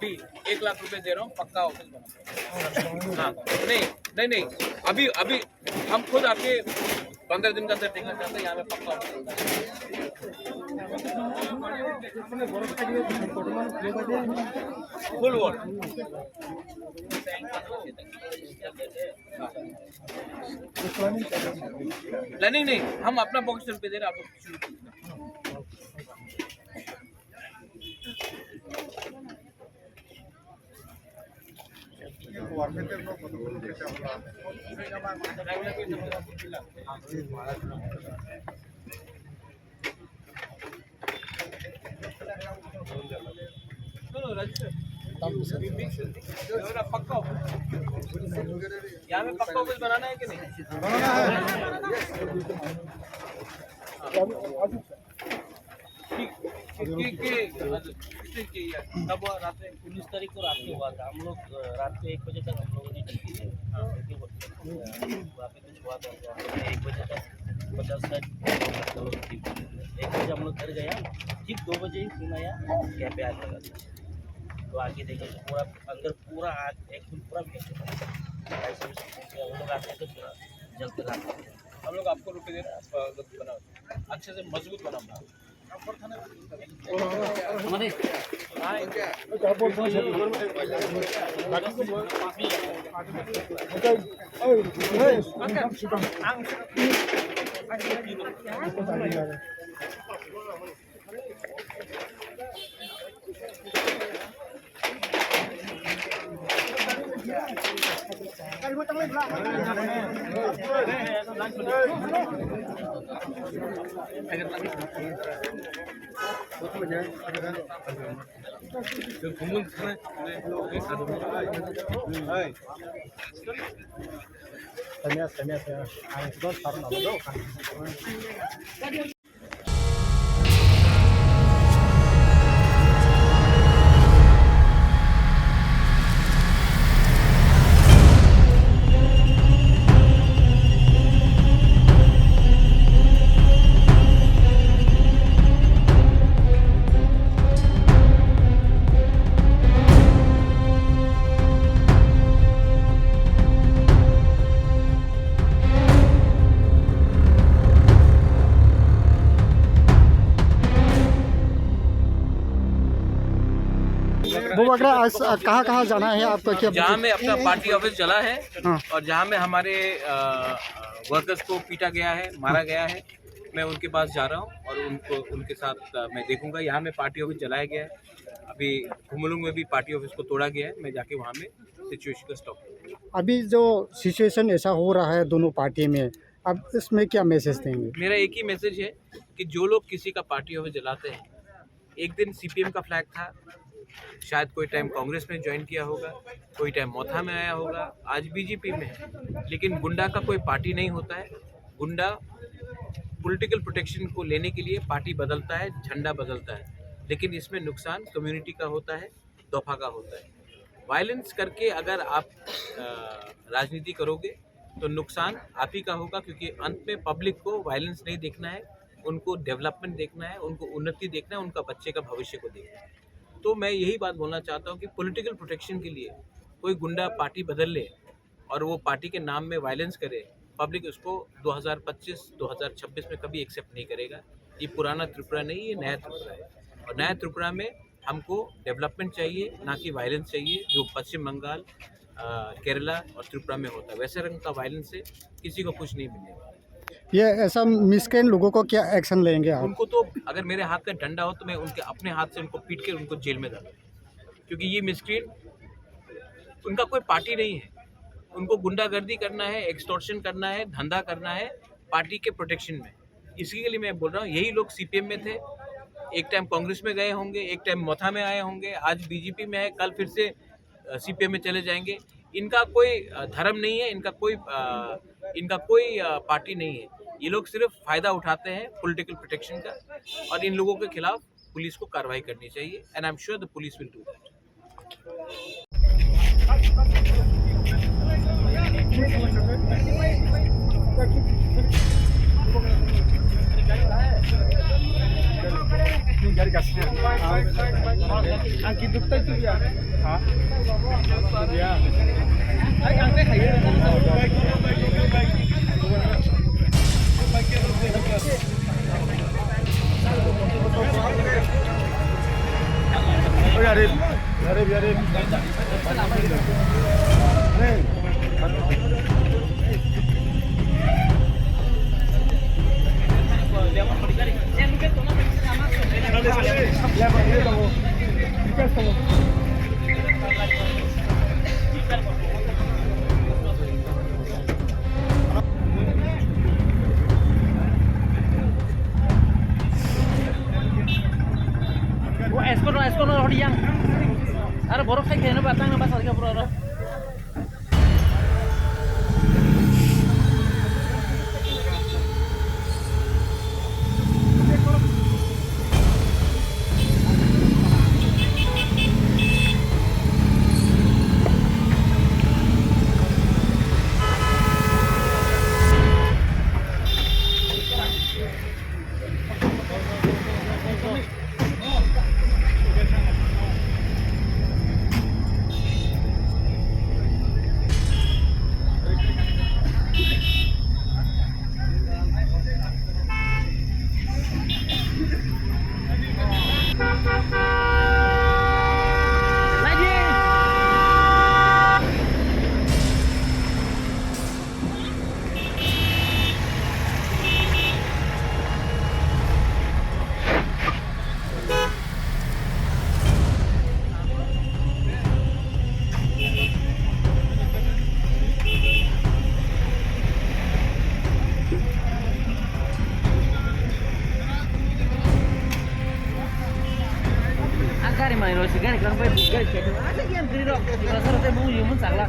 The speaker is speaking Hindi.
अभी 1 लाख रुपए दे रहा हूँ, पक्का ऑफिस बना। हाँ नहीं अभी अभी हम खुद आके 15 दिन का अंदर देखना चाहते हैं, यहाँ में पक्का ऑफिस बनना है। फुल वॉल प्लानिंग नहीं, हम अपना बॉक्स पे दे रहे हैं, आप लोग शुरू कीजिए। पक्का यहाँ में पक्का ऑफिस बनाना है कि नहीं? कब हुआ? रात में 19 तारीख को रात में हुआ था। हम लोग रात को 1 बजे तक हम लोगों ने ड्यूटी है, वहाँ पे कुछ हुआ था। 1 बजे तक 50-60 1 बजे हम लोग घर गया, ठीक 2 बजे ही फोन आया क्या पे आग लगा दिया। तो आगे देखा तो पूरा अंदर पूरा आग एकदम पूरा ऐसे हम लोग आते तो पूरा जलते रहा। हम लोग आपको रुपये दे रहे हैं, बनाओ अच्छे से मजबूत बनाओ। हमारे वो वगैरह आज कहाँ जाना है आपका? क्या जहाँ में अपना पार्टी ऑफिस चला है हाँ। और जहाँ में हमारे वर्कर्स को पीटा गया है, मारा गया है, मैं उनके पास जा रहा हूँ और उनके साथ मैं देखूंगा। यहाँ में पार्टी ऑफिस जलाया गया है, अभी खुमुलुंग में भी पार्टी ऑफिस को तोड़ा गया है, मैं जाके वहाँ में सिचुएशन को स्टॉप करूँगा। अभी जो सिचुएशन ऐसा हो रहा है दोनों पार्टी में, अब इसमें क्या मैसेज देंगे? मेरा एक ही मैसेज है कि जो लोग किसी का पार्टी ऑफिस जलाते हैं, एक दिन सीपीएम का फ्लैग था, शायद कोई टाइम कांग्रेस में ज्वाइन किया होगा, कोई टाइम मोथा में आया होगा, आज बीजेपी में है, लेकिन गुंडा का कोई पार्टी नहीं होता है। गुंडा पॉलिटिकल प्रोटेक्शन को लेने के लिए पार्टी बदलता है, झंडा बदलता है, लेकिन इसमें नुकसान कम्युनिटी का होता है, दफा का होता है। वायलेंस करके अगर आप राजनीति करोगे तो नुकसान आप ही का होगा, क्योंकि अंत में पब्लिक को वायलेंस नहीं देखना है, उनको डेवलपमेंट देखना है, उनको उन्नति देखना है, उनका बच्चे का भविष्य को देखना है। तो मैं यही बात बोलना चाहता हूँ कि पॉलिटिकल प्रोटेक्शन के लिए कोई गुंडा पार्टी बदल ले और वो पार्टी के नाम में वायलेंस करे, पब्लिक उसको 2025-2026 में कभी एक्सेप्ट नहीं करेगा। ये पुराना त्रिपुरा नहीं, ये नया त्रिपुरा है, और नया त्रिपुरा में हमको डेवलपमेंट चाहिए, ना कि वायलेंस चाहिए, जो पश्चिम बंगाल, केरला और त्रिपुरा में होता है। वैसे रंग का वायलेंस से किसी को कुछ नहीं मिलेगा। ये ऐसा मिसकैन लोगों को क्या एक्शन लेंगे आप? उनको तो अगर मेरे हाथ का डंडा हो तो मैं उनके अपने हाथ से उनको पीट के उनको जेल में डालूं, क्योंकि ये मिसक्रिएंट, उनका कोई पार्टी नहीं है, उनको गुंडागर्दी करना है, एक्सटॉर्शन करना है, धंधा करना है पार्टी के प्रोटेक्शन में। इसी के लिए मैं बोल रहा हूँ, यही लोग सीपीएम में थे, एक टाइम कांग्रेस में गए होंगे, एक टाइम मोथा में आए होंगे, आज बीजेपी में है, कल फिर से सीपीएम में चले जाएंगे। इनका कोई धर्म नहीं है, इनका कोई पार्टी नहीं है। ये लोग सिर्फ फायदा उठाते हैं पॉलिटिकल प्रोटेक्शन का, और इन लोगों के खिलाफ पुलिस को कार्रवाई करनी चाहिए, and I am sure the police will do that. Esko no hodi yang. Ara borok khai khene batang na basar ka pura. Gari main lo, gari kan gari kayak ada yang kiri dok, di pasar teh bunyi mun sakla.